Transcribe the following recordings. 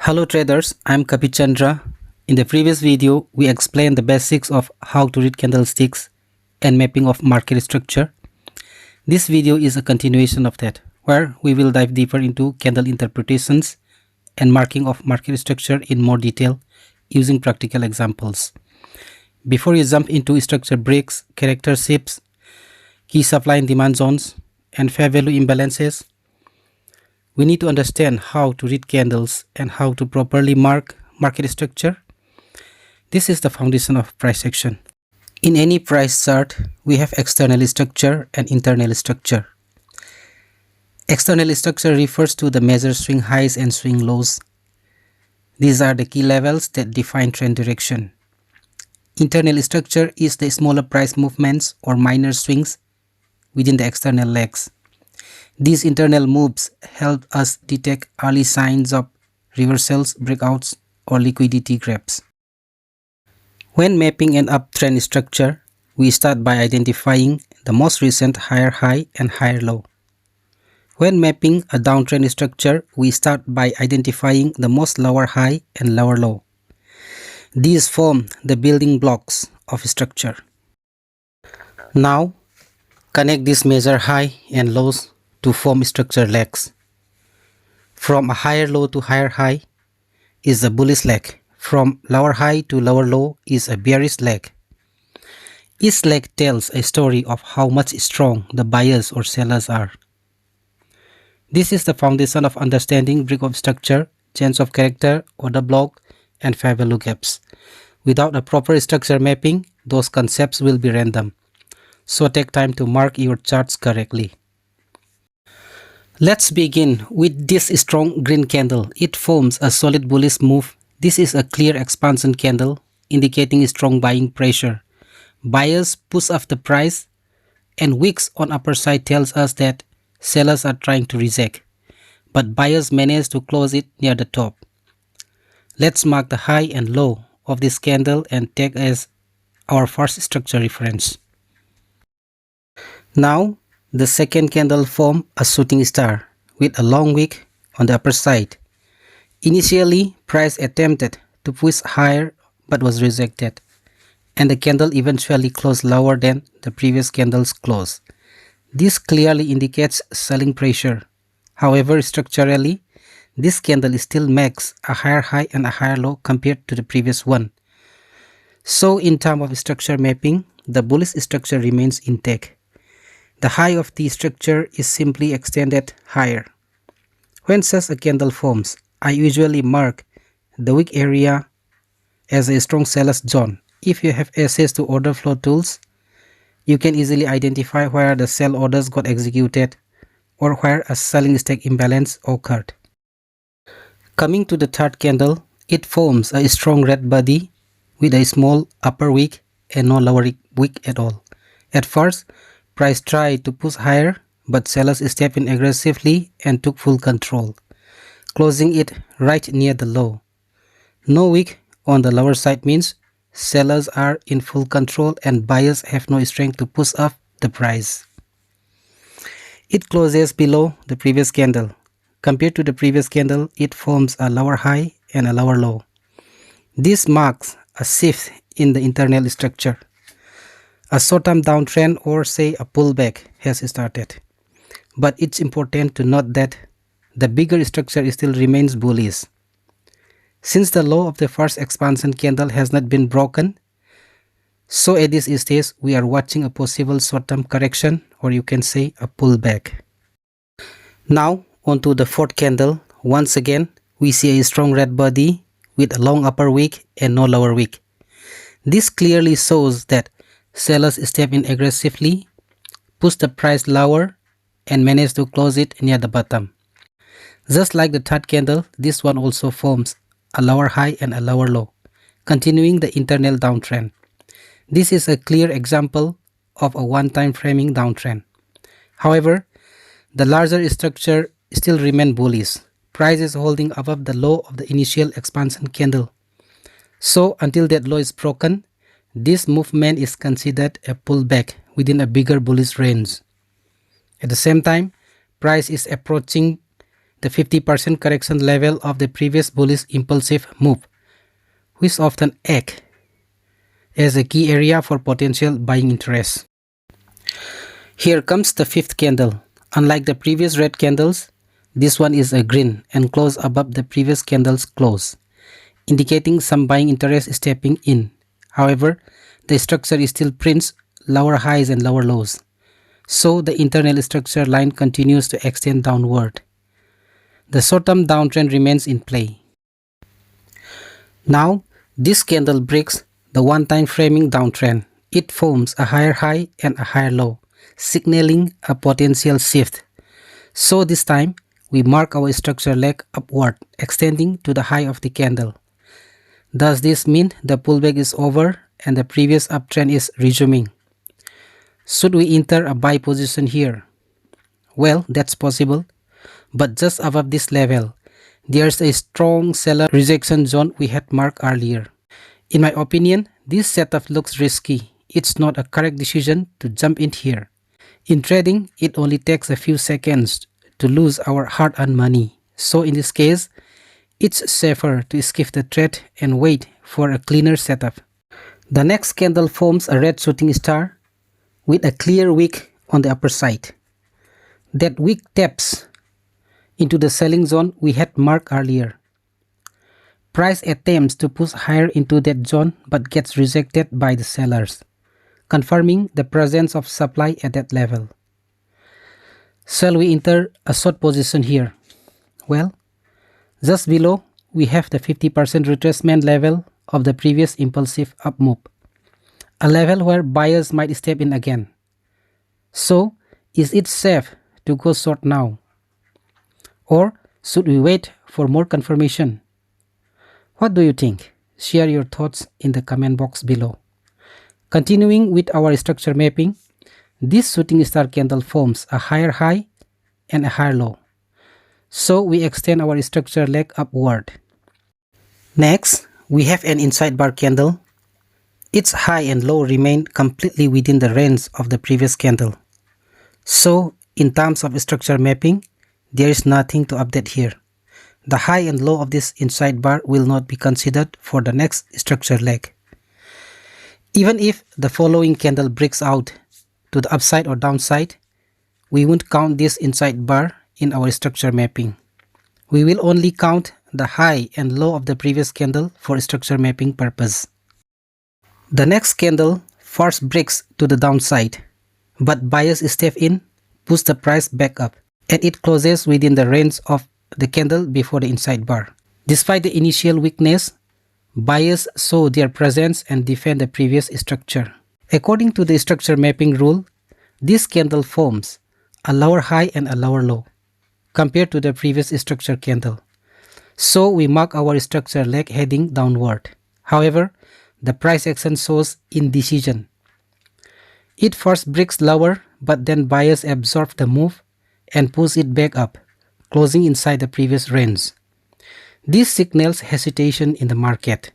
Hello traders, I'm Kapil Chandra. In the previous video, we explained the basics of how to read candlesticks and mapping of market structure. This video is a continuation of that, where we will dive deeper into candle interpretations and marking of market structure in more detail using practical examples. Before you jump into structure breaks, character shifts, key supply and demand zones, and fair value imbalances, we need to understand how to read candles and how to properly mark market structure. This is the foundation of price action. In any price chart, we have external structure and internal structure. External structure refers to the major swing highs and swing lows. These are the key levels that define trend direction. Internal structure is the smaller price movements or minor swings within the external legs. These internal moves help us detect early signs of reversals, breakouts, or liquidity grabs. When mapping an uptrend structure, we start by identifying the most recent higher high and higher low. When mapping a downtrend structure, we start by identifying the most lower high and lower low. These form the building blocks of structure. Now, connect these major high and lows to form structure legs. From a higher low to higher high is a bullish leg. From lower high to lower low is a bearish leg. Each leg tells a story of how much strong the buyers or sellers are. This is the foundation of understanding break of structure, change of character, order block, and fair value gaps. Without a proper structure mapping, those concepts will be random. So take time to mark your charts correctly. Let's begin with this strong green candle. It forms a solid bullish move. This is a clear expansion candle indicating strong buying pressure. Buyers push up the price and wicks on upper side tells us that sellers are trying to reject, but buyers manage to close it near the top. Let's mark the high and low of this candle and take as our first structure reference. Now, the second candle forms a shooting star with a long wick on the upper side. Initially, price attempted to push higher but was rejected, and the candle eventually closed lower than the previous candle's close. This clearly indicates selling pressure. However, structurally, this candle still makes a higher high and a higher low compared to the previous one. So, in terms of structure mapping, the bullish structure remains intact. The high of the structure is simply extended higher. When such a candle forms, I usually mark the wick area as a strong seller's zone. If you have access to order flow tools, you can easily identify where the sell orders got executed or where a selling stake imbalance occurred. Coming to the third candle, it forms a strong red body with a small upper wick and no lower wick at all. At first, price tried to push higher, but sellers stepped in aggressively and took full control, closing it right near the low. No wick on the lower side means sellers are in full control and buyers have no strength to push up the price. It closes below the previous candle. Compared to the previous candle, it forms a lower high and a lower low. This marks a shift in the internal structure. A short-term downtrend or say a pullback has started. But it's important to note that the bigger structure still remains bullish. Since the low of the first expansion candle has not been broken, so at this stage we are watching a possible short-term correction or you can say a pullback. Now onto the fourth candle. Once again we see a strong red body with a long upper wick and no lower wick. This clearly shows that sellers step in aggressively, push the price lower and manage to close it near the bottom. Just like the third candle, this one also forms a lower high and a lower low, continuing the internal downtrend. This is a clear example of a one-time framing downtrend. However, the larger structure still remains bullish. Price is holding above the low of the initial expansion candle. So until that low is broken, this movement is considered a pullback within a bigger bullish range. At the same time, price is approaching the 50% correction level of the previous bullish impulsive move, which often act as a key area for potential buying interest. Here comes the fifth candle. Unlike the previous red candles, this one is a green and close above the previous candle's close, indicating some buying interest stepping in. However, the structure still prints lower highs and lower lows, so the internal structure line continues to extend downward. The short-term downtrend remains in play. Now, this candle breaks the one-time framing downtrend. It forms a higher high and a higher low, signaling a potential shift. So this time, we mark our structure leg upward, extending to the high of the candle. Does this mean the pullback is over and the previous uptrend is resuming? Should we enter a buy position here? Well, that's possible, but just above this level, there's a strong seller rejection zone we had marked earlier. In my opinion, this setup looks risky. It's not a correct decision to jump in here. In trading, it only takes a few seconds to lose our hard-earned money. So in this case, it's safer to skip the trade and wait for a cleaner setup. The next candle forms a red shooting star with a clear wick on the upper side. That wick taps into the selling zone we had marked earlier. Price attempts to push higher into that zone but gets rejected by the sellers, confirming the presence of supply at that level. Shall we enter a short position here? Well, just below we have the 50% retracement level of the previous impulsive up move, a level where buyers might step in again. So, is it safe to go short now? Or should we wait for more confirmation? What do you think? Share your thoughts in the comment box below. Continuing with our structure mapping, this shooting star candle forms a higher high and a higher low. So we extend our structure leg upward. Next, we have an inside bar candle. Its high and low remain completely within the range of the previous candle. So, in terms of structure mapping, there is nothing to update here. The high and low of this inside bar will not be considered for the next structure leg. Even if the following candle breaks out to the upside or downside, we won't count this inside bar in our structure mapping. We will only count the high and low of the previous candle for structure mapping purpose. The next candle first breaks to the downside, but buyers step in, push the price back up, and it closes within the range of the candle before the inside bar. Despite the initial weakness, buyers show their presence and defend the previous structure. According to the structure mapping rule, this candle forms a lower high and a lower low compared to the previous structure candle. So we mark our structure leg heading downward. However, the price action shows indecision. It first breaks lower, but then buyers absorb the move and push it back up, closing inside the previous range. This signals hesitation in the market.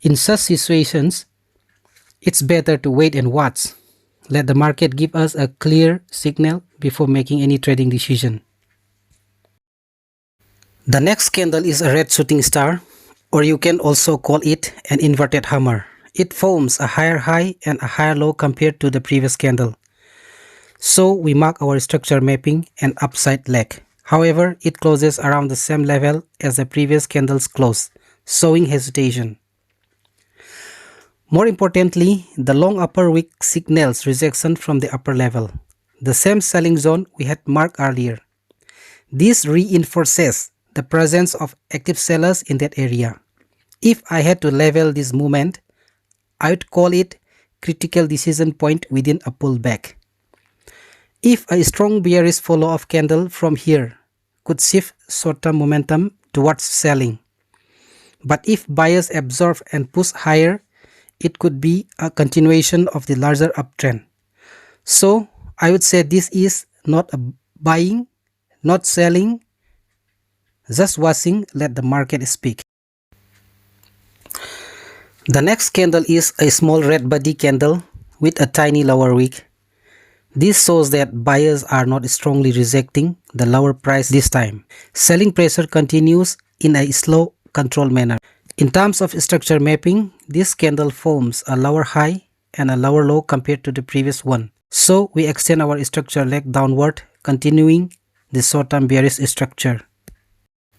In such situations, it's better to wait and watch. Let the market give us a clear signal before making any trading decision. The next candle is a red shooting star, or you can also call it an inverted hammer. It forms a higher high and a higher low compared to the previous candle. So we mark our structure mapping and upside leg. However, it closes around the same level as the previous candle's close, showing hesitation. More importantly, the long upper wick signals rejection from the upper level, the same selling zone we had marked earlier. This reinforces the presence of active sellers in that area. If I had to level this movement, I would call it critical decision point within a pullback. If a strong bearish follow-off candle from here could shift short-term momentum towards selling. But if buyers absorb and push higher, it could be a continuation of the larger uptrend. So I would say this is not a buying, not selling, just watching, let the market speak. The next candle is a small red body candle with a tiny lower wick. This shows that buyers are not strongly rejecting the lower price this time. Selling pressure continues in a slow, controlled manner. In terms of structure mapping, this candle forms a lower high and a lower low compared to the previous one. So we extend our structure leg downward, continuing the short-term bearish structure.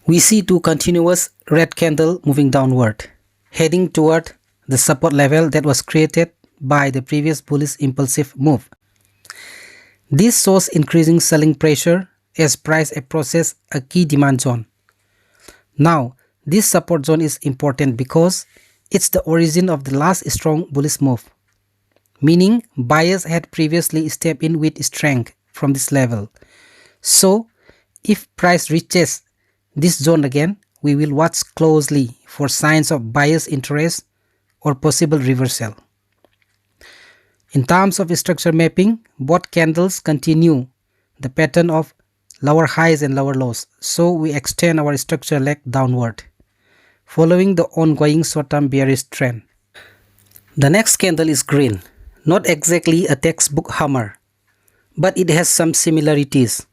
We see two continuous red candles moving downward, heading toward the support level that was created by the previous bullish impulsive move. This shows increasing selling pressure as price approaches a key demand zone. Now, this support zone is important because it's the origin of the last strong bullish move, meaning buyers had previously stepped in with strength from this level. So, if price reaches this zone again, we will watch closely for signs of buyers' interest or possible reversal. In terms of structure mapping, both candles continue the pattern of lower highs and lower lows, so we extend our structure leg downward, following the ongoing short-term bearish trend. The next candle is green, not exactly a textbook hammer, but it has some similarities.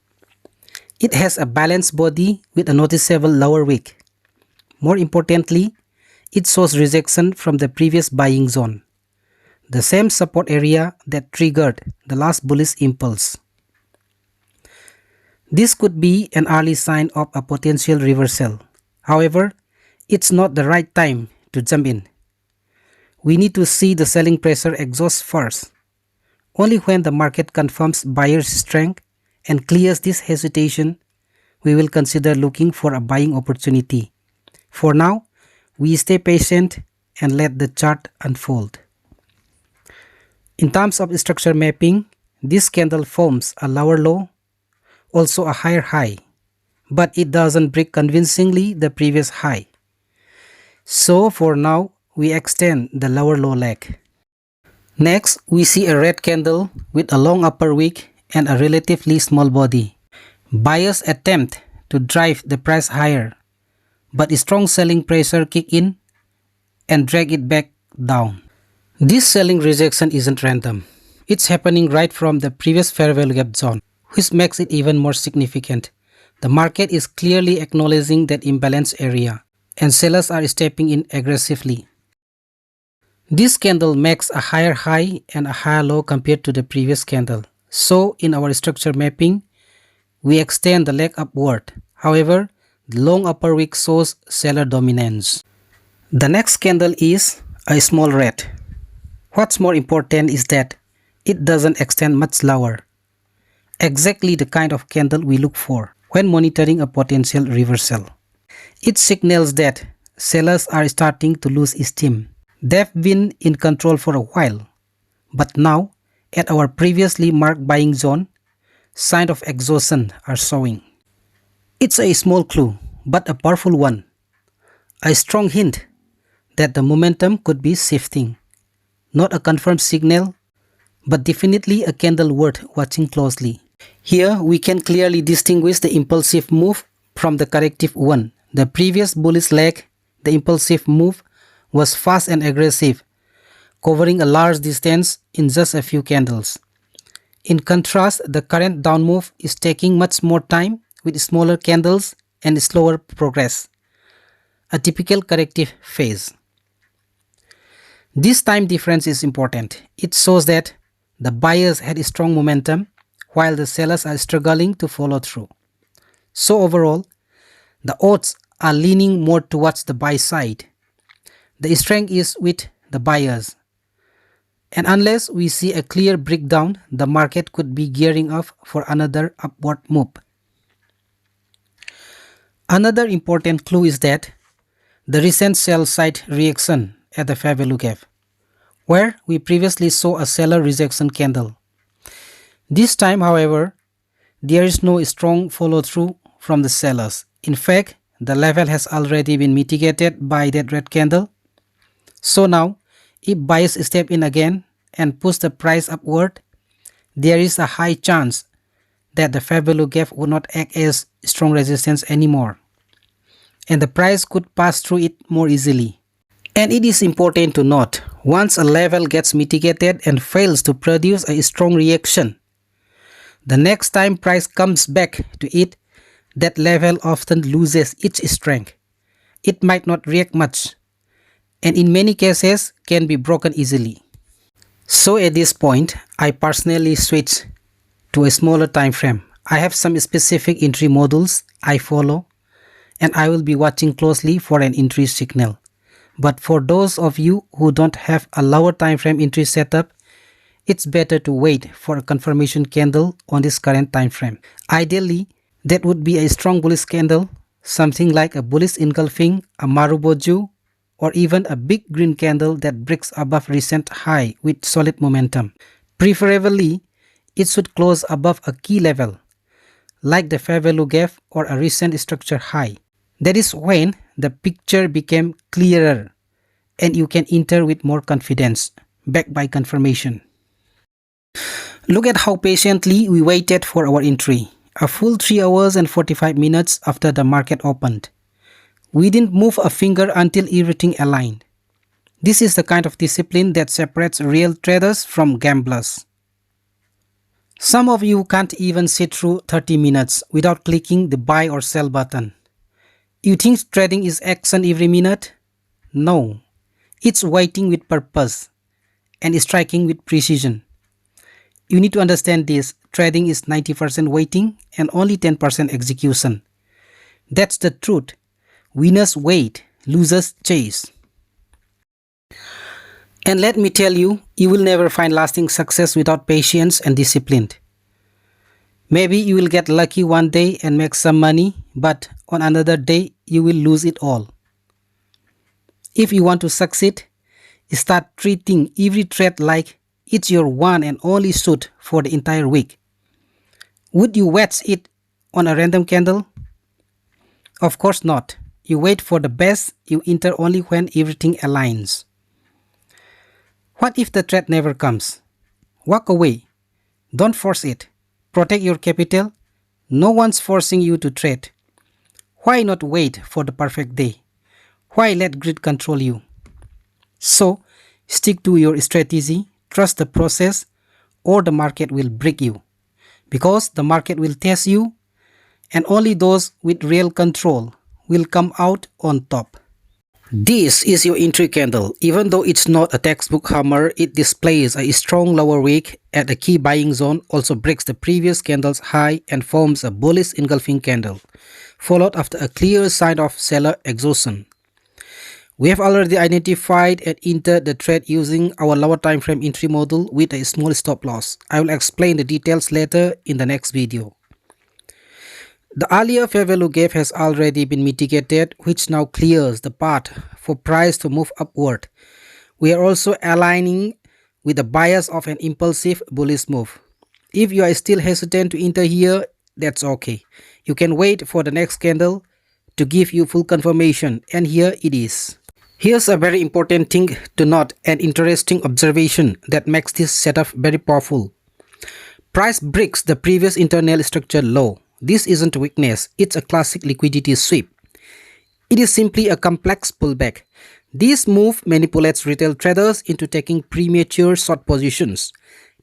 It has a balanced body with a noticeable lower wick. More importantly, it shows rejection from the previous buying zone, the same support area that triggered the last bullish impulse. This could be an early sign of a potential reversal. However, it's not the right time to jump in. We need to see the selling pressure exhaust first. Only when the market confirms buyer's strength and clears this hesitation, we will consider looking for a buying opportunity. For now, we stay patient and let the chart unfold. In terms of structure mapping, this candle forms a lower low, also a higher high, but it doesn't break convincingly the previous high. So for now, we extend the lower low leg. Next, we see a red candle with a long upper wick and a relatively small body. Buyers attempt to drive the price higher, but strong selling pressure kick in and drag it back down. This selling rejection isn't random. It's happening right from the previous fair value gap zone, which makes it even more significant. The market is clearly acknowledging that imbalance area, and sellers are stepping in aggressively. This candle makes a higher high and a higher low compared to the previous candle. So in our structure mapping, we extend the leg upward. However, the long upper wick shows seller dominance. The next candle is a small red. What's more important is that it doesn't extend much lower. Exactly the kind of candle we look for when monitoring a potential reversal. It signals that sellers are starting to lose steam. They've been in control for a while, but now at our previously marked buying zone, signs of exhaustion are showing. It's a small clue, but a powerful one. A strong hint that the momentum could be shifting. Not a confirmed signal, but definitely a candle worth watching closely. Here we can clearly distinguish the impulsive move from the corrective one. The previous bullish leg, the impulsive move, was fast and aggressive, covering a large distance in just a few candles. In contrast, the current down move is taking much more time with smaller candles and slower progress, a typical corrective phase. This time difference is important. It shows that the buyers had strong momentum while the sellers are struggling to follow through. So overall, the odds are leaning more towards the buy side. The strength is with the buyers. And unless we see a clear breakdown, the market could be gearing up for another upward move. Another important clue is that the recent sell side reaction at the fair value gap, where we previously saw a seller rejection candle. This time, however, there is no strong follow-through from the sellers. In fact, the level has already been mitigated by that red candle. So now, if buyers step in again and push the price upward, there is a high chance that the fair value gap would not act as strong resistance anymore, and the price could pass through it more easily. And it is important to note, once a level gets mitigated and fails to produce a strong reaction, The next time price comes back to it, that level often loses its strength. It might not react much, and in many cases can be broken easily. So at this point, I personally switch to a smaller time frame. I have some specific entry models I follow, and I will be watching closely for an entry signal. But for those of you who don't have a lower time frame entry setup, it's better to wait for a confirmation candle on this current time frame. Ideally, that would be a strong bullish candle, something like a bullish engulfing, a Maruboju, or even a big green candle that breaks above recent high with solid momentum. Preferably, it should close above a key level, like the fair value gap or a recent structure high. That is when the picture became clearer and you can enter with more confidence, backed by confirmation. Look at how patiently we waited for our entry, a full 3 hours and 45 minutes after the market opened. We didn't move a finger until everything aligned. This is the kind of discipline that separates real traders from gamblers. Some of you can't even sit through 30 minutes without clicking the buy or sell button. You think trading is action every minute? No, it's waiting with purpose and striking with precision. You need to understand this: trading is 90% waiting and only 10% execution. That's the truth. Winners wait, losers chase. And let me tell you, you will never find lasting success without patience and discipline. Maybe you will get lucky one day and make some money, but on another day you will lose it all. If you want to succeed, start treating every trade like it's your one and only suit for the entire week. Would you watch it on a random candle? Of course not. You wait for the best, you enter only when everything aligns. What if the trade never comes? Walk away. Don't force it. Protect your capital. No one's forcing you to trade. Why not wait for the perfect day? Why let greed control you? So, stick to your strategy, trust the process, or the market will break you. Because the market will test you, and only those with real control will come out on top. This is your entry candle. Even though it's not a textbook hammer, it displays a strong lower wick at a key buying zone, also breaks the previous candle's high and forms a bullish engulfing candle, followed after a clear sign of seller exhaustion. We have already identified and entered the trade using our lower time frame entry model with a small stop loss. I will explain the details later in the next video. The earlier fair value gap has already been mitigated, which now clears the path for price to move upward. We are also aligning with the bias of an impulsive bullish move. If you are still hesitant to enter here, that's okay. You can wait for the next candle to give you full confirmation, and here it is. Here's a very important thing to note, an interesting observation that makes this setup very powerful. Price breaks the previous internal structure low. This isn't weakness, it's a classic liquidity sweep. It is simply a complex pullback. This move manipulates retail traders into taking premature short positions,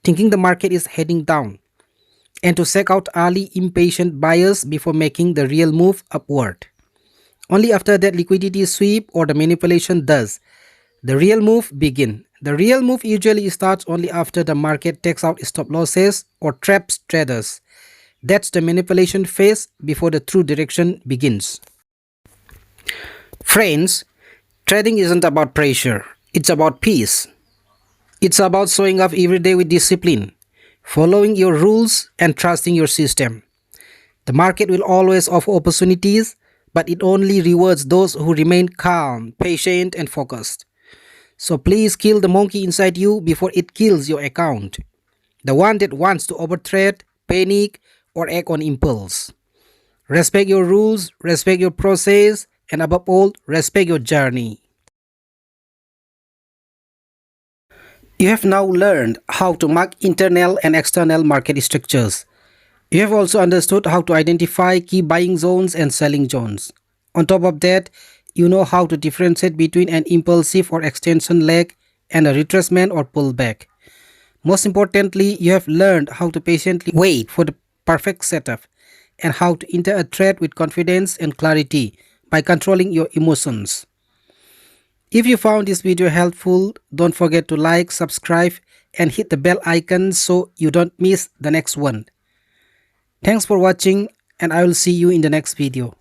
thinking the market is heading down, and to seek out early impatient buyers before making the real move upward. Only after that liquidity sweep or the manipulation does the real move begin. The real move usually starts only after the market takes out stop losses or traps traders. That's the manipulation phase before the true direction begins. Friends, trading isn't about pressure, it's about peace. It's about showing up every day with discipline, following your rules and trusting your system. The market will always offer opportunities, but it only rewards those who remain calm, patient, and focused. So please kill the monkey inside you before it kills your account. The one that wants to overtrade, panic, or act on impulse. Respect your rules, respect your process, and above all, respect your journey. You have now learned how to mark internal and external market structures. You have also understood how to identify key buying zones and selling zones. On top of that, you know how to differentiate between an impulsive or extension leg and a retracement or pullback. Most importantly, you have learned how to patiently wait for the perfect setup and how to enter a trade with confidence and clarity by controlling your emotions. If you found this video helpful, don't forget to like, subscribe, and hit the bell icon so you don't miss the next one. Thanks for watching, and I will see you in the next video.